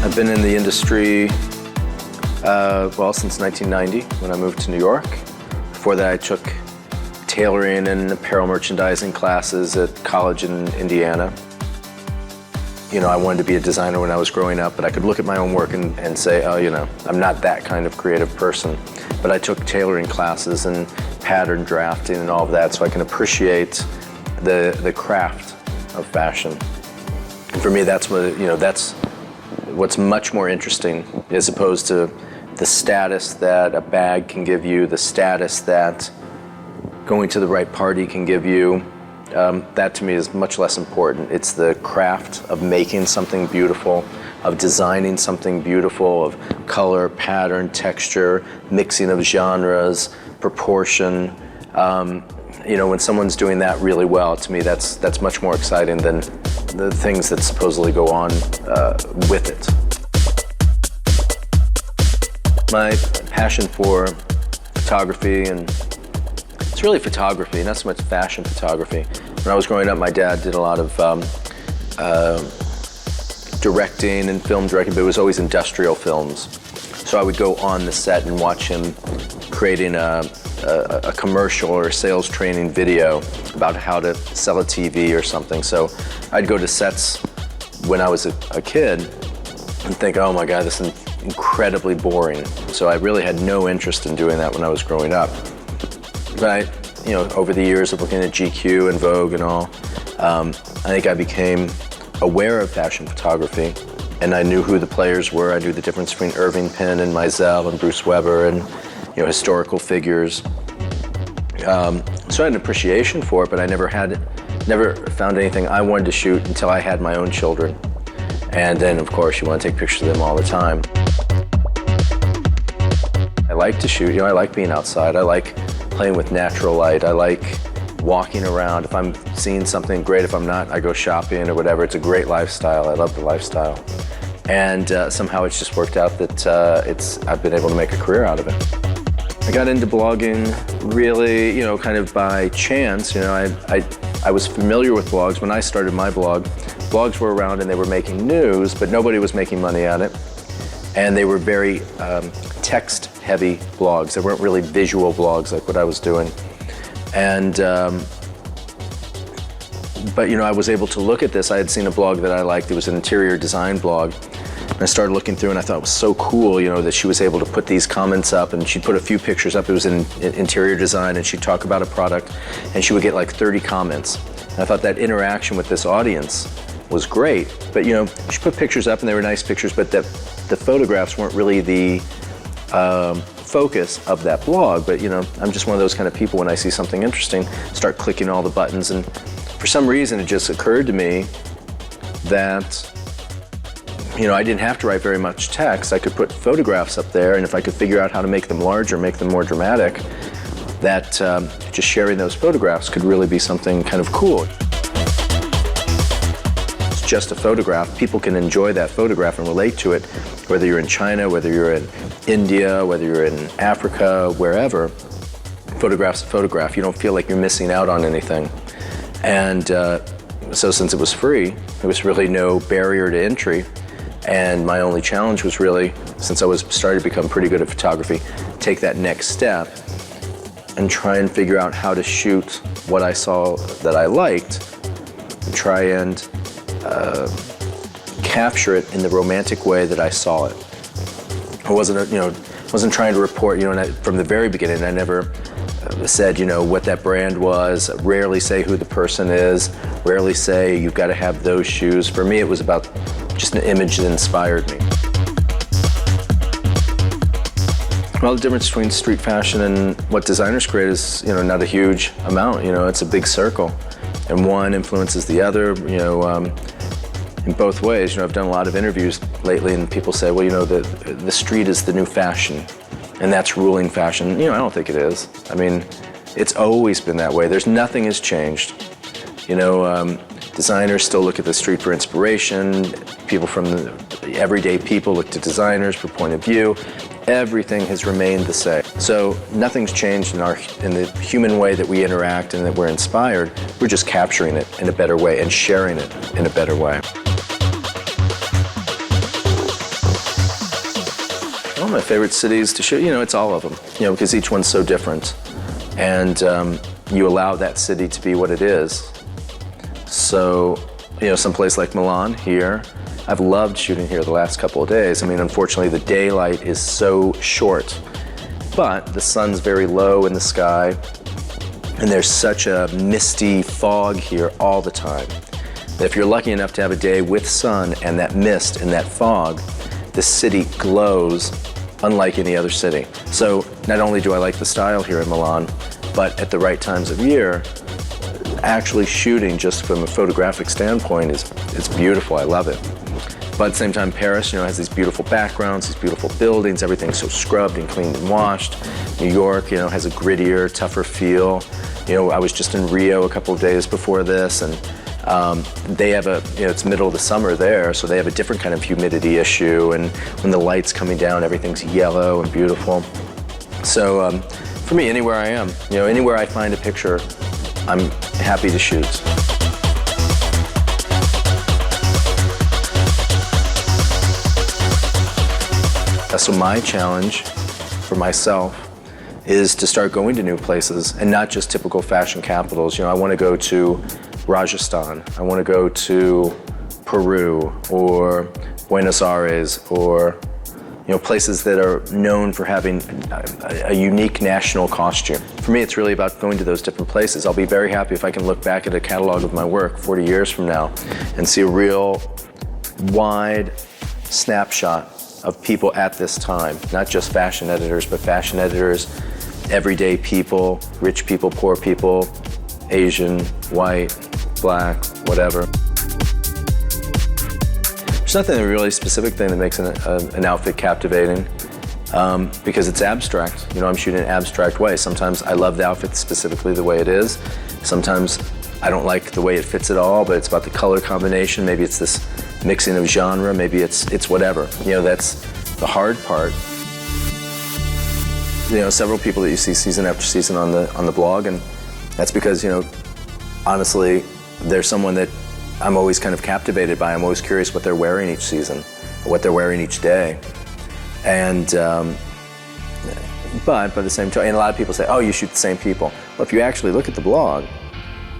I've been in the industry, since 1990 when I moved to New York. Before that, I took tailoring and apparel merchandising classes at college in Indiana. You know, I wanted to be a designer when I was growing up, but I could look at my own work and say, oh, you know, I'm not that kind of creative person. But I took tailoring classes and pattern drafting and all of that so I can appreciate the craft of fashion. And for me, that's what's much more interesting as opposed to the status that a bag can give you, the status that going to the right party can give you. That to me is much less important. It's the craft of making something beautiful, of designing something beautiful, of color, pattern, texture, mixing of genres, proportion. You know, when someone's doing that really well, to me that's much more exciting than the things that supposedly go on with it. My passion for photography, and it's really photography, not so much fashion photography. When I was growing up, my dad did a lot of directing and film directing, but it was always industrial films. So I would go on the set and watch him creating a commercial or a sales training video about how to sell a TV or something. So I'd go to sets when I was a kid and think, oh my God, this is incredibly boring. So I really had no interest in doing that when I was growing up. But you know, over the years of looking at GQ and Vogue and all, I think I became aware of fashion photography, and I knew who the players were. I knew the difference between Irving Penn and Mizell and Bruce Weber and, you know, historical figures. So I had an appreciation for it, but I never found anything I wanted to shoot until I had my own children. And then, of course, you want to take pictures of them all the time. I like to shoot, you know, I like being outside. I like playing with natural light. I like walking around. If I'm seeing something great, if I'm not, I go shopping or whatever. It's a great lifestyle. I love the lifestyle. And somehow it's just worked out that I've been able to make a career out of it. I got into blogging really, you know, kind of by chance. You know, I was familiar with blogs. When I started my blog, blogs were around and they were making news, but nobody was making money on it. And they were very text-heavy blogs. They weren't really visual blogs like what I was doing. And, but you know, I was able to look at this. I had seen a blog that I liked. It was an interior design blog. And I started looking through and I thought it was so cool, you know, that she was able to put these comments up and she'd put a few pictures up. It was in interior design and she'd talk about a product and she would get like 30 comments. And I thought that interaction with this audience was great. But you know, she put pictures up and they were nice pictures, but the photographs weren't really the focus of that blog. But you know, I'm just one of those kind of people, when I see something interesting, start clicking all the buttons. And for some reason, it just occurred to me that, you know, I didn't have to write very much text. I could put photographs up there, and if I could figure out how to make them larger, make them more dramatic, that just sharing those photographs could really be something kind of cool. It's just a photograph. People can enjoy that photograph and relate to it, whether you're in China, whether you're in India, whether you're in Africa, wherever. Photograph's a photograph. You don't feel like you're missing out on anything. And so since it was free, there was really no barrier to entry. And my only challenge was really, since I was starting to become pretty good at photography, take that next step and try and figure out how to shoot what I saw that I liked and try and capture it in the romantic way that I saw it. I wasn't trying to report, you know, and from the very beginning, I never said, you know, what that brand was, rarely say who the person is, rarely say you've got to have those shoes. For me, it was about just an image that inspired me. Well, the difference between street fashion and what designers create is, you know, not a huge amount. You know, it's a big circle, and one influences the other. You know, in both ways. You know, I've done a lot of interviews lately, and people say, well, you know, the street is the new fashion, and that's ruling fashion. You know, I don't think it is. I mean, it's always been that way. Nothing has changed. You know, designers still look at the street for inspiration. People from the everyday people look to designers for point of view. Everything has remained the same. So nothing's changed in the human way that we interact and that we're inspired. We're just capturing it in a better way and sharing it in a better way. my favorite cities to shoot, it's all of them, because each one's so different. And you allow that city to be what it is. So, someplace like Milan here, I've loved shooting here the last couple of days. I mean, unfortunately, the daylight is so short, but the sun's very low in the sky, and there's such a misty fog here all the time. That if you're lucky enough to have a day with sun and that mist and that fog, the city glows unlike any other city. So not only do I like the style here in Milan, but at the right times of year, actually shooting just from a photographic standpoint is beautiful. I love it. But at the same time, Paris, has these beautiful backgrounds, these beautiful buildings, everything's so scrubbed and cleaned and washed. New York, has a grittier, tougher feel. I was just in Rio a couple of days before this, and they have it's middle of the summer there, so they have a different kind of humidity issue, and when the light's coming down, everything's yellow and beautiful. So for me, anywhere I am, anywhere I find a picture, I'm happy to shoot. So my challenge for myself is to start going to new places and not just typical fashion capitals. I want to go to Rajasthan, I want to go to Peru or Buenos Aires, or places that are known for having a unique national costume. For me, it's really about going to those different places. I'll be very happy if I can look back at a catalog of my work 40 years from now and see a real wide snapshot of people at this time, not just fashion editors, but fashion editors, everyday people, rich people, poor people, Asian, white, black, whatever. There's nothing really specific thing that makes an outfit captivating, because it's abstract. I'm shooting in an abstract way. Sometimes I love the outfit specifically the way it is. Sometimes I don't like the way it fits at all, but it's about the color combination. Maybe it's this mixing of genre, maybe it's whatever. That's the hard part. Several people that you see season after season on the blog, and that's because, honestly, they're someone that I'm always kind of captivated by. I'm always curious what they're wearing each season, or what they're wearing each day. And but by the same time, and a lot of people say, oh, you shoot the same people. Well, if you actually look at the blog,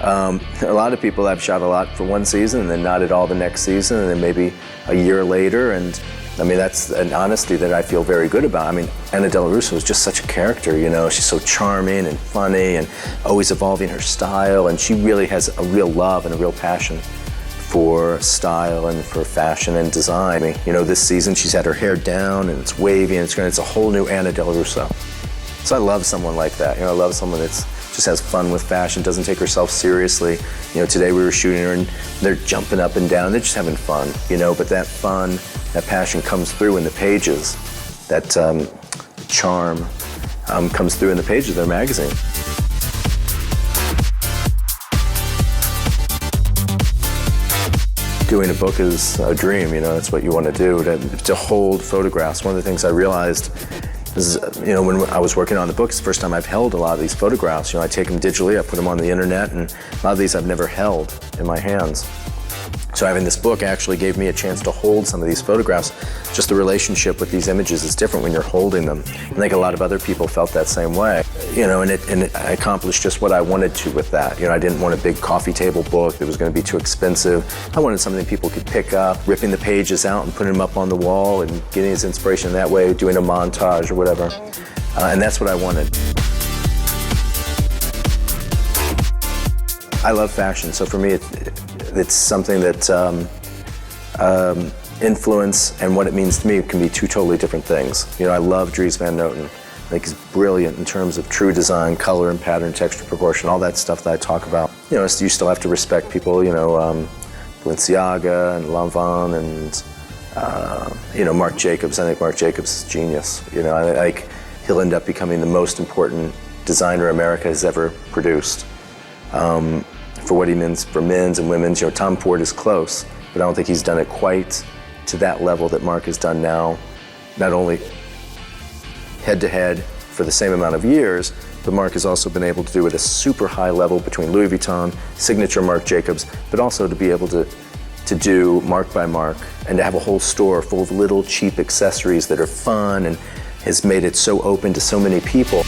a lot of people have shot a lot for one season and then not at all the next season, and then maybe a year later. And I mean, that's an honesty that I feel very good about. I mean, Anna Della Russo is just such a character, she's so charming and funny and always evolving her style, and she really has a real love and a real passion for style and for fashion and design. I mean, this season she's had her hair down and it's wavy, and it's a whole new Anna Della Russo. So I love someone like that. I love someone that's just has fun with fashion, doesn't take herself seriously. Today we were shooting her and they're jumping up and down, they're just having fun, but that fun, that passion comes through in the pages. That charm comes through in the pages of their magazine. Doing a book is a dream, that's what you want to do, to hold photographs. One of the things I realized is, when I was working on the book, it's the first time I've held a lot of these photographs. I take them digitally, I put them on the internet, and a lot of these I've never held in my hands. So having this book actually gave me a chance to hold some of these photographs. Just the relationship with these images is different when you're holding them. I think a lot of other people felt that same way. And it accomplished just what I wanted to with that. I didn't want a big coffee table book that was going to be too expensive. I wanted something people could pick up, ripping the pages out and putting them up on the wall and getting his inspiration that way, doing a montage or whatever. And that's what I wanted. I love fashion, so for me it's something that influence and what it means to me can be two totally different things. I love Dries Van Noten. I think he's brilliant in terms of true design, color and pattern, texture, proportion, all that stuff that I talk about. You still have to respect people, Balenciaga and Lanvin and, Marc Jacobs. I think Marc Jacobs is genius. He'll end up becoming the most important designer America has ever produced. For what he means for men's and women's. Tom Ford is close, but I don't think he's done it quite to that level that Marc has done now, not only head-to-head for the same amount of years, but Marc has also been able to do it at a super high level between Louis Vuitton, signature Marc Jacobs, but also to be able to to do mark by mark and to have a whole store full of little cheap accessories that are fun and has made it so open to so many people.